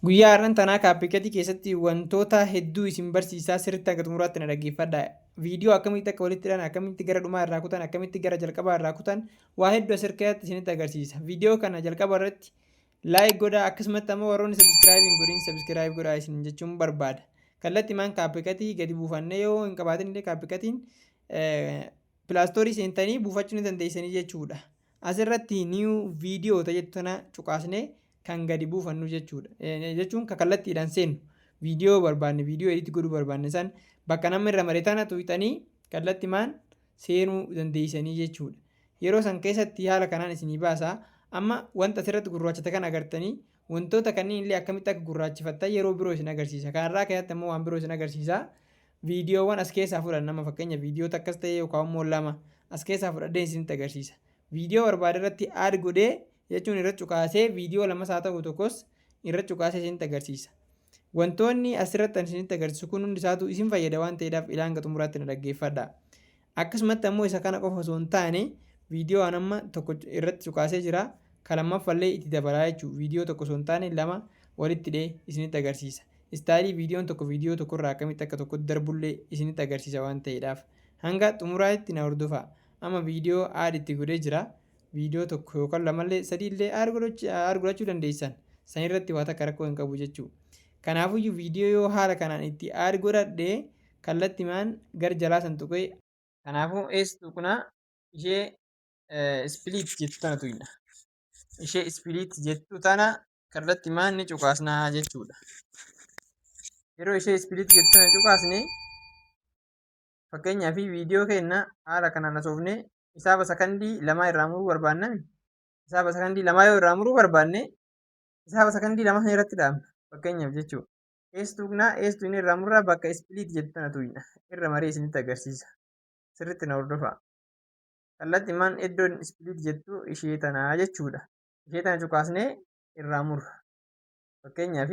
Guyyaa har'aan tanaa kaapikeetii keessatti wantoota hedduu isin barsiisaa sirriitti akka xumuraatti na dhaggeeffadhaa. Viidiyoo akkamitti akka walitti hidhan, akkamitti gara dhumaa irraa kutan, akkamitti gara jalqabaa irraa kutan waa hedduu asirratti isinitti agarsiisa. Viidiyoo kana jalqaba irratti laayik godhaa, akkasumatti ammoo warroonni sabiskiraayib hin godhin sabiskiraayib godhaa isin jechuun barbaada. Kallattii maan kaapikeetii gadi buufannee yoo hin qabaatin illee kaapikeetiin pilaastoorii seentanii buufachuu ni dandeessanii jechuudha. Asirratti niiw viidiyoota jettu tana cuqaasnee kan gadi buufannu jechuudha. Jechuun kallattiidhaan seennu viidiyoo barbaanne viidiyoo ediit godhuu barbaanne san bakka namni irra mare tana tuqxanii kallattiimaan seenuu dandeessanii jechuudha. Yeroo san keessatti haala kanaan isinii baasaa. Amma wanta asirratti gurraachate kan agartanii wantoota kanneen illee akkamitti akka gurraachifattan yeroo biroo isin agarsiisa. Kanarraa keessatti ammoo waan biroo isin agarsiisa. Viidiyoowwan as keessaa fudhannama fakkeenya viidiyoota akkas ta'e yookaan immoo lama as keessaa fudhadhee isinitti agarsiisa. Viidiyoo barbaade irratti aad godhee jechuun irra cuqaasee viidiyoo lamas haa ta'u tokkos irra cuqaasee isinitti agarsiisa. Wantoonni asirratti isinitti agarsiisu kun hundi isaatu isin fayyada waan ta'eedhaaf ilaa hanga xumuraatti na dhaggeeffadhaa. Akkasumatti ammoo isa kana qofa osoo hin taane viidiyoo amma tokko irratti cuqaasee jira. Kan lammaffallee itti dabalaa jechuudha. Viidiyoo tokko osoo hin taane lama walitti hidhee isinitti agarsiisa. Istaayilii viidiyoon tokko viidiyoo tokkorraa akkamitti akka tokkotti darbullee isinitti agarsiisa waan ta'eedhaaf hanga xumuraatti na hordofaa. Amma viidiyoo aad itti godhee jira. Viidiyoo tokko yookaan lamallee sadiillee aad godhachuu dandeessan. San irratti waa takka rakkoo hin qabu jechuudha. Kanaafiyyuu viidiyoo yoo haala kanaan itti aad godhadhee kallattiimaan gara jalaa san tuqee kanaafuu eessa tuqnaa ishee ispiliit jettu tana tuqna. Ishee ispiliit jettu tana kallattiimaan ni cuqaasnaa jechuudha. Yeroo ishee ispiliit jettu tana cuqaasne fakkeenyaaf viidiyoo keenya haala kanaan asoofnee hisaaba sakandii lamaa irraa muruu barbaanna. Hisaaba sakandii lamaa yoo irraa muruu barbaanne hisaaba sakandii lama irratti dhaabna fakkeenyaaf jechuudha. Eessa tuqnaa eessa inni irraa murraa bakka ispiliit jettu tana tuqna. Irra maree isinitti agarsiisa. Sirriitti na hordofaa. Kallattiimaan iddoon ispiliit jettu ishee tanaa jechuudha. Ishee tana cuqaasnee irraa murra. Fakkeenyaaf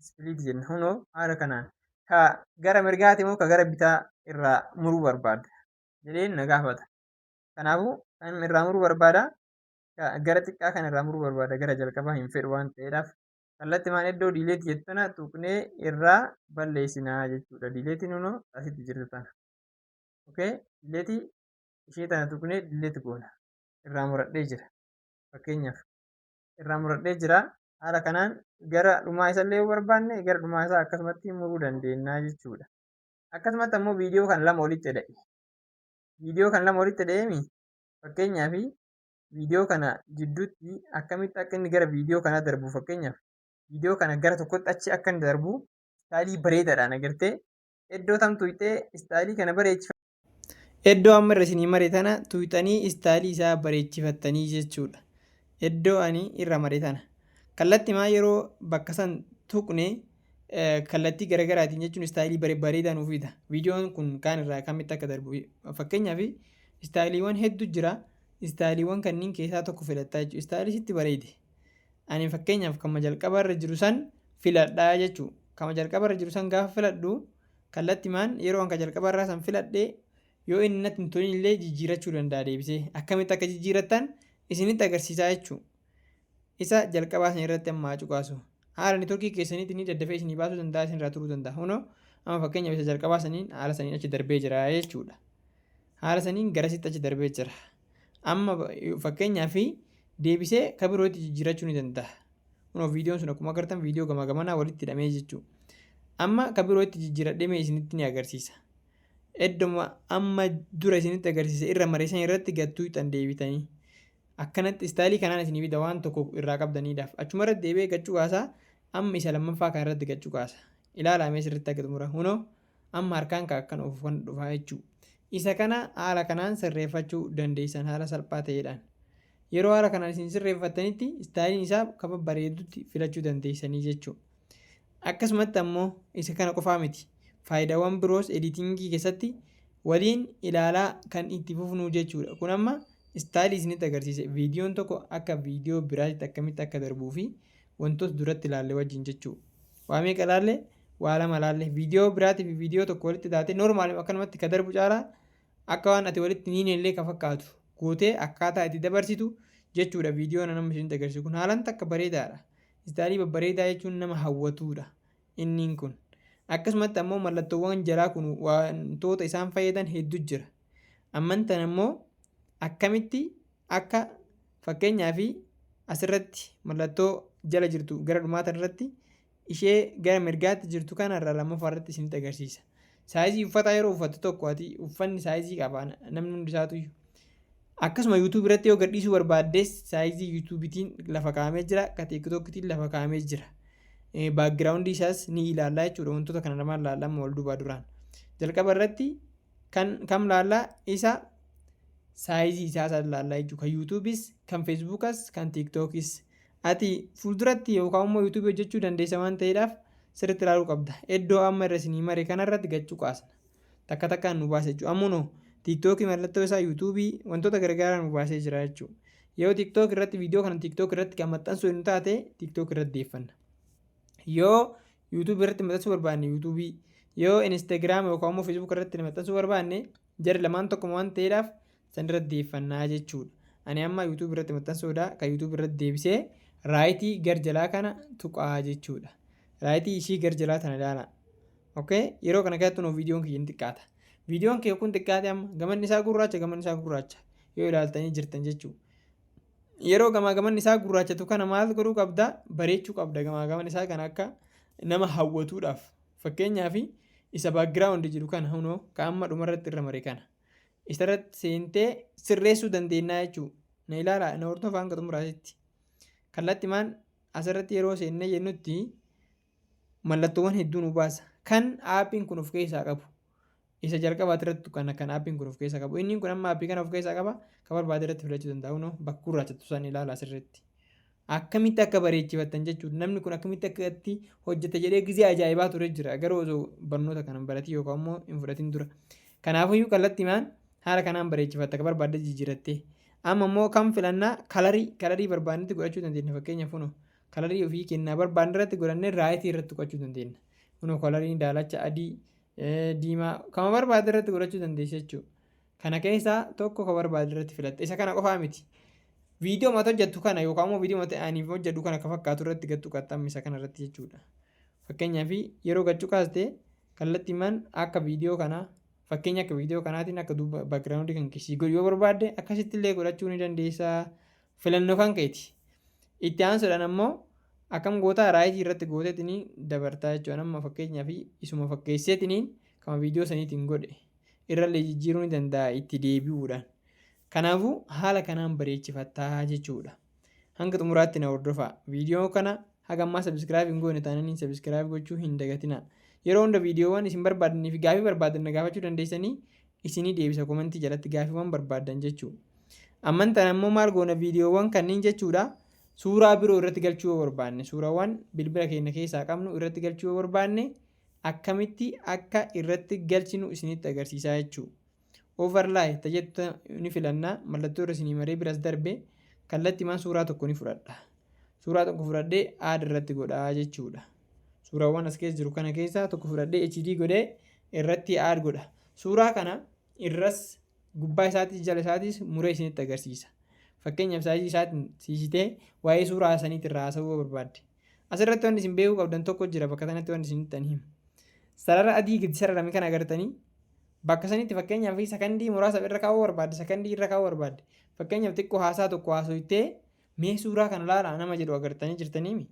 ispiliit jenna. Hunoo haala kanaan ka gara mirgaati moo ka gara bitaa irraa muruu barbaada jedheen na gaafata. Kanaafuu kan irraa muruu barbaada gara xiqqaa kan irraa muruu barbaada gara jalqabaa hin fedhu waan ta'eedhaaf kallattiimaan iddoo diileet jettu tana tuqnee irraa balleessinaa jechuudha. Diileetiin hunoo asitti jirtu tana. Okay? Diileetii ishee tana tuqnee diileet goona. Irraa muradhee jira. Fakkeenyaaf irraa muradhee jira. Haala kanaan gara dhumaa isallee yoo barbaanne gara dhumaa isaa akkasumatti muruu dandeenya jechuudha. Akkasumatti ammoo viidiyoo kan lama walitti hidhee. Viidiyoo kan lama walitti hidheemi fakkeenyaaf viidiyoo kana jidduutti akkamitti akka inni gara viidiyoo kanaa darbu fakkeenyaaf viidiyoo kana gara tokkotti achi akka inni darbu istaayilii bareedaadhaan agartee iddoo tam tuqxee istaayilii kana bareechifatu. Iddoo amma irra isinii mare tana tuqxanii istaayilii isaa bareechifattanii jechuudha. Iddoo ani irra mare tana. Kallattiimaa yeroo bakka san tuqne kallattii garaagaraatiin jechuun istaayilii bareedaa nuuf fida. Viidiyoon kun kaan irraa akkamitti akka darbu fakkeenyaaf istaayiliiwwan hedduu jira. Istaayiliiwwan kanneen keessaa tokko filadhaa jechuudha. Istaayilii sitti bareede. Ani fakkeenyaaf kama jalqaba irra jiru san filadhaa jechuudha. Kama jalqaba irra jiru san gaafa filadhu kallattiimaan yeroo anka jalqaba irraa san filadhee yoo inni natti hin tolin illee jijjiirachuu danda'a deebisee. Akkamitti akka jijjiirattan isinitti agarsiisaa jechuudha. Isa jalqabaa isin irratti amma cuqaasu. Haala neetwoorkii keessaniitti ni daddafee isinii baasuu danda'a isin irraa turuu danda'a. Hunoo amma fakkeenyaaf isa jalqabaa saniin haala saniin achi darbee jira jechuudha. Haala saniin garasitti achi darbee jira. Amma fakkeenyaaf deebisee kan birootti jijjiirachuu ni danda'a. Hunoo viidiyoon sun akkuma agartan viidiyoo gamaa gamanaa walitti hidhamee jechuudha. Amma kan birootti jijjiiradhee isinitti ni agarsiisa. Idduma amma dura isinitti agarsiisa irra mareessan irratti gattuu hixan deebitanii. Akkanatti istaayilii kanaan isinii fida waan tokko irraa qabdaniidhaaf. Achuma irratti deebi'ee gachuu kaasaa amma isa lammaffaa kan irratti gachuu kaasa. Ilaalamee sirriitti akka xumura. Hunoo amma harkaan kan of kan dhufaa jechuudha. Isa kana haala kanaan sirreeffachuu dandeessan haala salphaa ta'eedhaan. Yeroo haala kanaan isin sirreeffattanitti istaayiliin isaa kan bareedutti filachuu dandeessanii jechuudha. Akkasumatti ammoo isa kana qofaa miti. Faayidaawwan biroos editingii keessatti waliin ilaalaa kan itti fufnu jechuudha. Kun amma istaayilii isinitti agarsiisa. Viidiyoon tokko akka viidiyoo biraatti akkamitti akka darbuu fi wantoota duratti ilaalle wajjin jechuudha. Waa meeqa ilaalle? Waa lama ilaalle. Viidiyoo biraatii fi viidiyoo tokko walitti taatee noormaali akkanumatti ka darbu caalaa akka waan ati walitti niin illee ka fakkaatu gootee akkaataa itti dabarsitu jechuudha. Viidiyoon nama isinitti agarsiisu kun haalaan takka bareedaadha. istaalii babbareedaa jechuun nama hawwatudha inniin kun. Akkasumatti ammoo mallattoowwan jalaa kun wantoota isaan fayyadan hedduu jira. Ammantan ammoo akkamitti akka fakkeenyaa fi asirratti mallattoo jala jirtu gara dhumaatan irratti ishee gara mirgaatti jirtu kanarraa lammaffaa irratti isinitti agarsiisa. Saayizii uffataa yeroo uffattu tokko ati uffanni saayizii qaba namni hundi isaatu iyyuu. Akkasuma YouTube irratti yoo gadhiisuu barbaaddes saayizii YouTubetiin lafa kaa'amee jira, ka TikTokitiin lafa kaa'amee jira. Baakgiraawundii isaas ni ilaallaa jechuudha. Wantoota kana lamaan laallama wal duubaa duraan. Jalqaba irratti kam laallaa isa saayizii isaa laallaa jechuudha. Kan YouTubes, kan Facebookas, kan TikTokis. Ati fuulduratti yookaan immoo YouTube hojjechuu dandeessa waan ta'eedhaaf sirriitti ilaaluu qabda. Iddoo amma irra isinii mare kanarratti gachuu qaasna. Takka takkaan nu baasa jechuudha. Ammoo TikTokii mallattoo isaa YouTubii wantoota gargaaraan nu baasee jira jechuudha. Yoo TikTok irratti viidiyoo kana TikTok irratti kan maxxansuu hin taate TikTok irratti deeffanna. Yoo YouTube irratti maxxansuu barbaanne YouTubii, yoo Instagram yookaan immoo Facebook irratti maxxansuu barbaanne jara lamaan tokkuma waan ta'eedhaaf san irratti deeffannaa jechuudha. Ani amma YouTube irratti maxxansuudha kan YouTube irratti deebisee raayitii garjalaa kana tuqaa jechuudha. Raayitii ishii garjalaa tana ilaala. Okay? Yeroo kana keessatti nuuf viidiyoon kiyya xiqqaata. Viidiyoon kiyya kun xiqqaate amma gamanni isaa gurraacha yoo ilaaltanii jirtan jechuudha. Yeroo gamanni isaa gurraachatu kana maal godhuu qabda? Bareechuu qabda gaman isaa kana akka nama hawwatuudhaaf. Fakkeenyaaf isa baakgiraawundi jiru kana hunoo kan amma dhumarratti irra mare kana. Isarratti seentee sirreessuu dandeenya jechuudha. Na ilaala na hordofaa hanga xumuraatti. Kallattimaan asirratti yeroo seennee jennutti mallattoowwan hedduu nu baasa. Kan aappiin kun of keessaa qabu. Isa jalqabaati irratti kan aappiin kun of keessaa qabu. Inni kun amma aappii kana of keessaa qaba. Kan barbaade irratti filachuu danda'u bakka gurraachatu san ilaala asirratti. Akkamitti akka bareechifattan jechuudha. Namni kun akkamitti akka itti hojjeta jedhee gizee ajaa'ibaa ture jira. Garuu osoo barnoota kana baratii yookaan immoo hin fudhatin dura. Kanaafiyyuu kallattimaan haala kanaan bareechifatta akka barbaadde jijjiirattee. Amma immoo kan filannaa kalarii barbaannetti godhachuu dandeenya. Fakkeenyaaf kalarii ofii kennaa barbaanne irratti godhannee raayitii irratti godhachuu dandeenya. Kalariin daalacha, adii, diimaa kama barbaade irratti godhachuu dandeessa jechuudha. Kana keessaa tokko kan barbaade irratti filatte. Isa kana qofaa miti. Viidiyoo mata hojjettu kana yookaan immoo viidiyoo mata aniif hojjedhu kana kan fakkaatu irratti gattu qaxxammi isa kana irratti jechuudha. Fakkeenyaaf yeroo gachuu kaastee kallattiimaan akka viidiyoo kanaa fakkeenya akka viidiyoo kanaatiin akka duuba baakgiraawundii kan keessi godhu yoo barbaadde akkasitti illee godhachuu ni dandeessa. Filannoo kan keeti. Itti aansuudhaan ammoo akkam gootaa raayitii irratti gooteetiin dabartaa jechuudha. Amma fakkeenyaaf isuma fakkeesseetiin kan viidiyoo saniitiin godhe irrallee jijjiiruu ni danda'a itti deebi'uudhaan. Kanaafuu haala kanaan bareechifattaa jechuudha. Hanga xumuraatti na hordofaa. Viidiyoo kana haga ammaa sabiskiraayib hin goone taananii sabiskiraayib gochuu hin dagatinaa. Yeroo hunda viidiyoowwan isin barbaadanii fi gaafii barbaadan na gaafachuu dandeessanii isinii deebisa komentii jalatti gaafiiwwan barbaadan jechuudha. Ammantaan ammoo maal goona viidiyoowwan kanneen jechuudha. Suuraa biroo irratti galchuu yoo barbaanne suuraawwan bilbila keenya keessaa qabnu irratti galchuu yoo barbaanne akkamitti akka irratti galchinu isinitti agarsiisaa jechuudha. Overlay tajaajila ni filannaa mallattoo irra isinii maree biras darbee kallattiimaan suuraa tokko ni fudhadha. Suuraa tokko fudhadhee add irratti godhaa jechuudha. Suuraawwan as keessa jiru kana keessaa tokko fudhadhee HD godhee irratti add godha. Suuraa kana irras gubbaa isaatis jala isaatis muree isinitti agarsiisa. Fakkeenyaaf saayizii isaatiin siisitee waa'ee suuraa saniitti irraa haasawuu barbaadde. Asirratti wanti isin beekuu qabdan tokko jira bakka sanatti wanti isinitti himu. Sarara adii gadi sararame kana agartanii bakka sanitti fakkeenyaaf sakandii muraasa irra kaa'uu barbaadde sakandii irra kaa'uu barbaadde fakkeenyaaf xiqqoo haasaa tokko haasoftee mee suuraa kana laalaa nama jedhu agartanii jirtaniimi.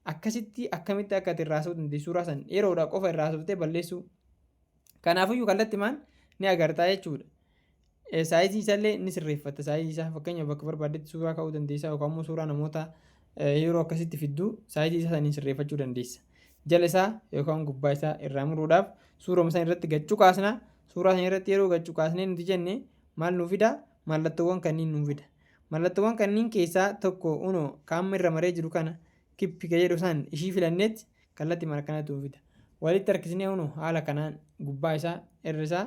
Akkasitti akkamitti akka ati irraa haasa'uu dandeessu suuraa san yeroodhaa qofa irraa haasoftee balleessuu. Kanaafiyyuu kallattiimaan ni agartaa jechuudha. Saayizii isaallee ni sirreeffatta. Saayizii isaa fakkeenyaaf bakka barbaaddetti suuraa kaa'uu dandeessa yookaan immoo suuraa namoota yeroo akkasitti fidduu saayizii isaa saniin sirreeffachuu dandeessa. Jala isaa yookaan gubbaa isaa irraa muruudhaaf suuraa san irratti gachuu kaasna. Suuraa san irratti yeroo gachuu kaasnee nuti jenne maal nuu fida? Mallattoowwan kanneen nuu fida. Mallattoowwan kanneen keessaa tokko kaamma irra maree jiru kana kippi jedhu san ishii filanneetti kallattiimaan akkanatti nuu fida. Walitti harkisnee haala kanaan gubbaa isaa irra isaa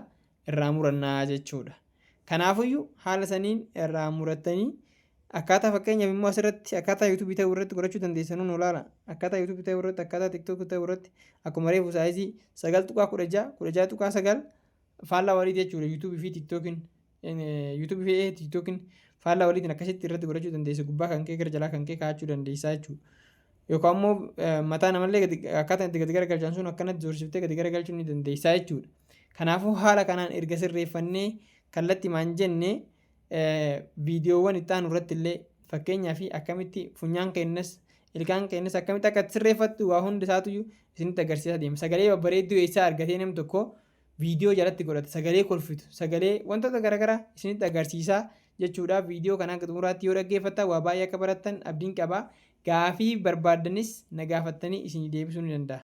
irraa murannaa jechuudha. Kanaafiyyuu haala saniin irraa murattanii akkaataa fakkeenyaaf immoo asirratti akkaataa YouTube ta'uu irratti godhachuu dandeessan olaala. Akkaataa YouTube ta'uu irratti akkaataa TikTok ta'uu irratti akkuma reefu saayizii 9.16 faallaa walii jechuudha. YouTube fi TikTokiin faallaa waliitiin akkasitti irratti godhachuu dandeessa. Gubbaa kan kee gara jalaa kan kee kaa'achuu dandeessaa jechuudha. yookaan immoo mataa namallee akkaataan itti gadi garagalchan sun akkanatti zoorsiftee gadi garagalchuu ni dandeessaa jechuudha. Kanaafuu haala kanaan erga sirreeffannee kallattiimaan jenne viidiyoowwan itti aanu irratti illee fakkeenyaa fi akkamitti funyaan keenyas ilkaan keenyas akkamitti akka sirreeffattu waa hundi isaatuyyuu isinitti agarsiisaa deema. Sagalee babbareedduu eessaa argatee namni tokko viidiyoo jalatti godhata. Sagalee kolfitu, sagalee wantoota garaagaraa isinitti agarsiisaa jechuudha. Viidiyoo kanaa akka xumuraatti yoo dhaggeeffattan waa baay'ee akka barattan abdiin qaba. Gaafii barbaaddanis na gaafattanii isin deebisuu ni danda'a.